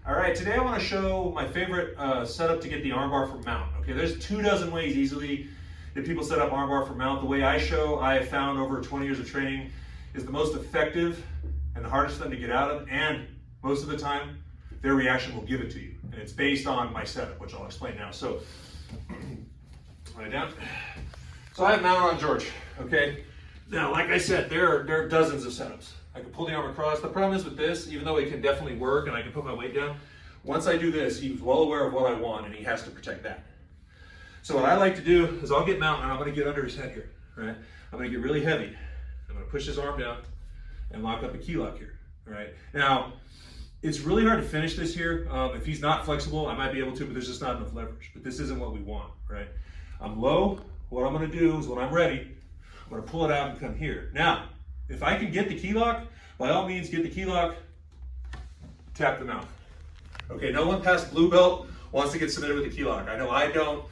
All right, today I want to show my favorite setup to get the armbar for mount. Okay, there's 24 ways easily that people set up armbar for mount. The way I have found over 20 years of training is the most effective and the hardest for them to get out of, and most of the time, their reaction will give it to you. And it's based on my setup, which I'll explain now. So, lay down. So I have mount on George, okay? Now, like I said, there are dozens of setups. I can pull the arm across. The problem is with this, even though it can definitely work and I can put my weight down, once I do this, he's well aware of what I want and he has to protect that. So what I like to do is I'll get mount and I'm gonna get under his head here, right? I'm gonna get really heavy. I'm gonna push his arm down and lock up a key lock here, all right? Now, it's really hard to finish this here. If he's not flexible, I might be able to, but there's just not enough leverage. But this isn't what we want, right? I'm low. What I'm gonna do is when I'm ready, I'm gonna pull it out and come here. Now, if I can get the key lock, by all means, get the key lock, tap the mount. Okay, no one past blue belt wants to get submitted with the key lock. I know I don't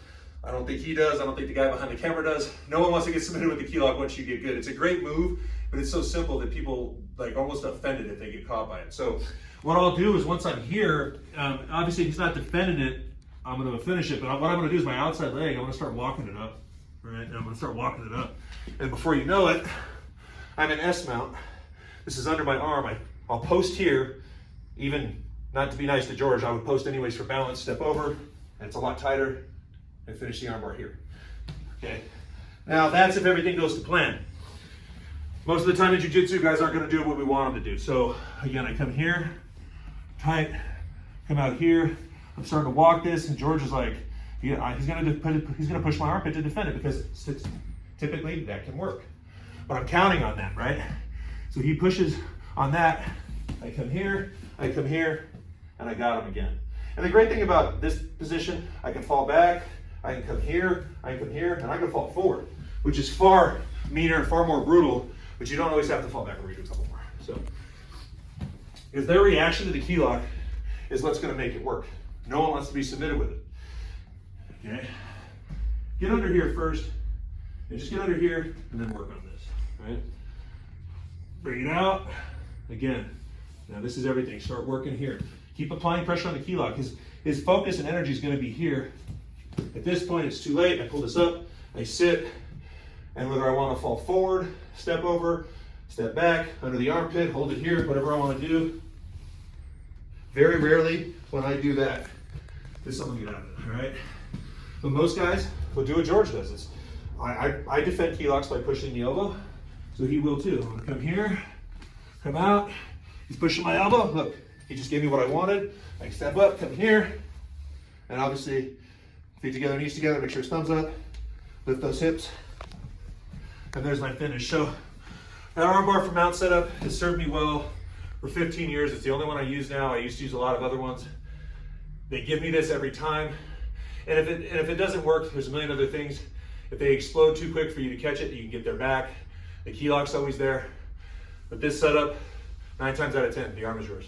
think he does, I don't think the guy behind the camera does. No one wants to get submitted with the key lock once you get good. It's a great move, but it's so simple that people like almost offended if they get caught by it. So what I'll do is once I'm here, obviously he's not defending it, I'm gonna finish it, but what I'm gonna do is my outside leg, I'm gonna start walking it up, right? And I'm gonna start walking it up. And before you know it, I'm in S mount. This is under my arm. I'll post here, even not to be nice to George, I would post anyways for balance, step over, and it's a lot tighter, and finish the armbar here. Okay. Now that's if everything goes to plan. Most of the time in jiu-jitsu, guys aren't gonna do what we want them to do. So again, I come here, tight, come out here. I'm starting to walk this, and George is like, he's gonna push my armpit to defend it because typically that can work. But I'm counting on that, right? So he pushes on that, I come here, and I got him again. And the great thing about this position, I can fall back, I can come here, and I can fall forward, which is far meaner and far more brutal, but you don't always have to fall back. We're gonna do a couple more. So, because their reaction to the key lock is what's gonna make it work. No one wants to be submitted with it. Okay? Get under here first, and just get under here, and then work on this, right? Bring it out, again. Now this is everything, start working here. Keep applying pressure on the key lock. His focus and energy is gonna be here. At this point, it's too late. I pull this up, I sit, and whether I wanna fall forward, step over, step back, under the armpit, hold it here, whatever I wanna do. Very rarely when I do that, does someone get out of it, all right? But most guys will do what George does. Is I defend key locks by pushing the elbow, so he will too. I'm gonna come here, come out, he's pushing my elbow. Look, he just gave me what I wanted. I step up, come here, and obviously feet together, knees together, make sure his thumbs up, lift those hips, and there's my finish. So that armbar for mount setup has served me well for 15 years. It's the only one I use now. I used to use a lot of other ones. They give me this every time. And if it doesn't work, there's a million other things. If they explode too quick for you to catch it, you can get their back. The key lock's always there. But this setup, 9 times out of 10, the arm is yours.